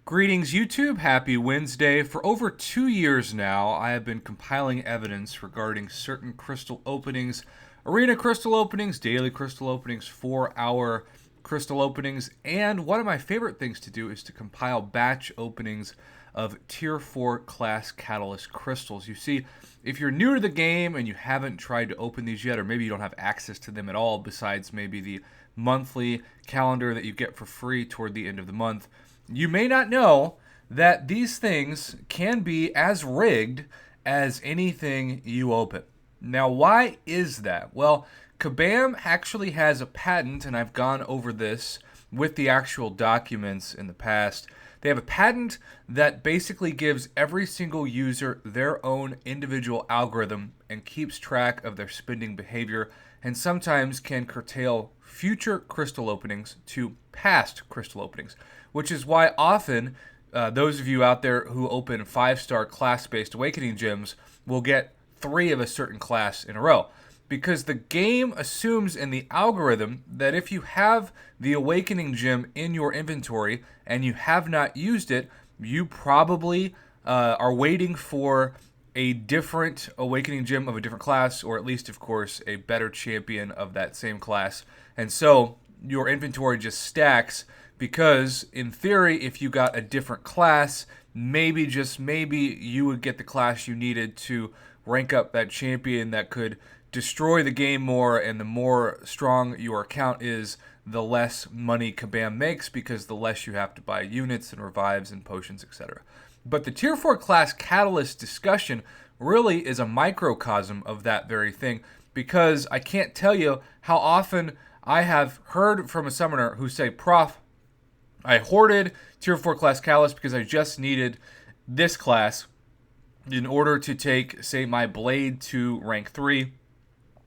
Greetings, YouTube. Happy Wednesday. For over 2 years now, I have been compiling evidence regarding certain crystal openings, arena crystal openings, daily crystal openings, 4-hour crystal openings, and one of my favorite things to do is to compile batch openings of Tier 4 class Catalyst crystals. You see, if you're new to the game and you haven't tried to open these yet, or maybe you don't have access to them at all besides maybe the monthly calendar that you get for free toward the end of the month, you may not know that these things can be as rigged as anything you open. Now, why is that? Well, Kabam actually has a patent, and I've gone over this with the actual documents in the past. They have a patent that basically gives every single user their own individual algorithm and keeps track of their spending behavior, and sometimes can curtail future crystal openings to past crystal openings, which is why often those of you out there who open 5-star class-based awakening gems will get 3 of a certain class in a row. Because the game assumes in the algorithm that if you have the awakening gem in your inventory and you have not used it, you probably are waiting for a different awakening gem of a different class, or at least, of course, a better champion of that same class. And so your inventory just stacks because, in theory, if you got a different class, maybe, just maybe, you would get the class you needed to rank up that champion that could destroy the game more, and the more strong your account is, the less money Kabam makes because the less you have to buy units and revives and potions, etc. But the Tier 4 class Catalyst discussion really is a microcosm of that very thing, because I can't tell you how often I have heard from a summoner who say, "Prof, I hoarded Tier 4 class Catalyst because I just needed this class in order to take, say, my Blade to rank 3.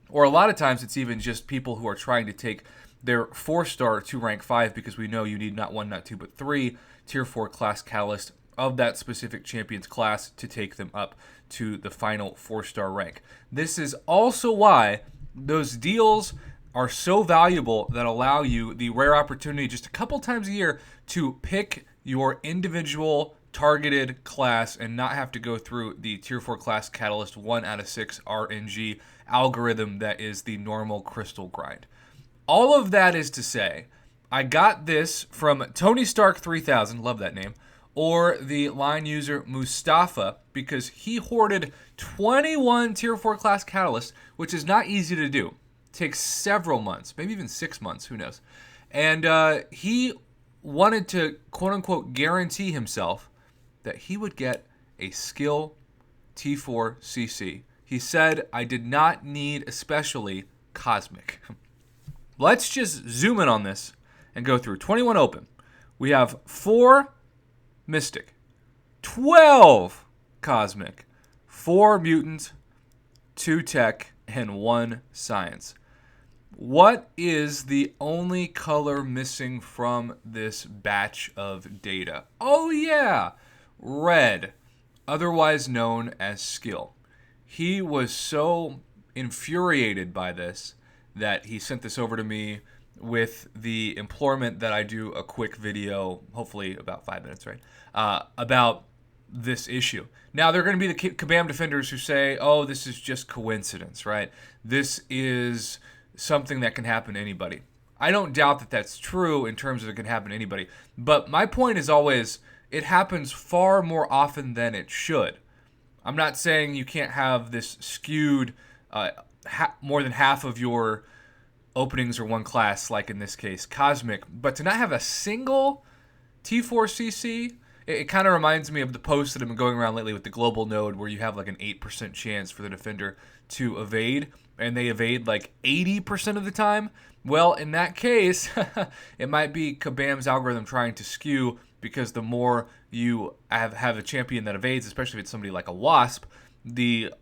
Or a lot of times it's even just people who are trying to take their 4-star to rank 5, because we know you need not 1, not 2, but 3 Tier 4 class Catalyst of that specific champion's class to take them up to the final 4-star rank. This is also why those deals are so valuable, that allow you the rare opportunity just a couple times a year to pick your individual targeted class and not have to go through the Tier 4 class Catalyst 1 out of 6 RNG algorithm that is the normal crystal grind. All of that is to say, I got this from Tony Stark 3000, love that name, or the line user Mustafa, because he hoarded 21 Tier 4 class Catalysts, which is not easy to do. It takes several months, maybe even 6 months, who knows. And he wanted to, quote-unquote, guarantee himself that he would get a skill T4 CC. He said, "I did not need especially Cosmic." Let's just zoom in on this and go through. 21 open. We have 4 Mystic, 12 Cosmic, 4 Mutant, 2 Tech, and 1 Science. What is the only color missing from this batch of data? Oh yeah, red, otherwise known as skill. He was so infuriated by this that he sent this over to me with the implorement that I do a quick video, hopefully about 5 minutes, right, about this issue. Now, there are going to be the Kabam defenders who say, oh, this is just coincidence, right? This is something that can happen to anybody. I don't doubt that that's true in terms of it can happen to anybody. But my point is always, it happens far more often than it should. I'm not saying you can't have this skewed, more than half of your openings are one class, like in this case, Cosmic. But to not have a single T4 CC, it kind of reminds me of the posts that have been going around lately with the global node, where you have like an 8% chance for the defender to evade, and they evade like 80% of the time. Well, in that case, it might be Kabam's algorithm trying to skew, because the more you have a champion that evades, especially if it's somebody like a Wasp, the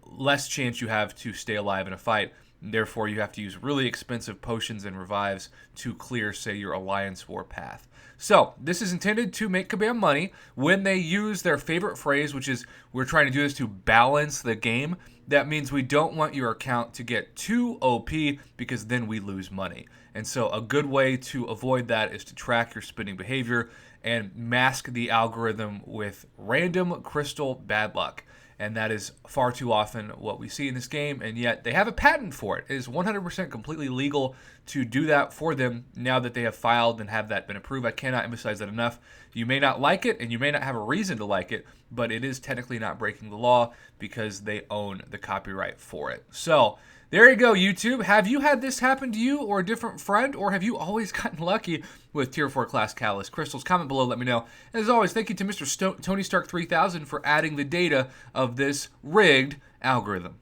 less chance you have to stay alive in a fight. Therefore, you have to use really expensive potions and revives to clear, say, your Alliance War path. So, this is intended to make Kabam money when they use their favorite phrase, which is, we're trying to do this to balance the game. that means we don't want your account to get too OP because then we lose money. And so a good way to avoid that is to track your spending behavior and mask the algorithm with random crystal bad luck. And that is far too often what we see in this game, and yet they have a patent for it. It is 100% completely legal to do that for them now that they have filed and have that been approved. I cannot emphasize that enough. You may not like it, and you may not have a reason to like it, but it is technically not breaking the law because they own the copyright for it. So there you go, YouTube. Have you had this happen to you or a different friend, or have you always gotten lucky with Tier 4 Class Catalyst crystals? Comment below, let me know. And as always, thank you to Mr. Tony Stark 3000 for adding the data of this rigged algorithm.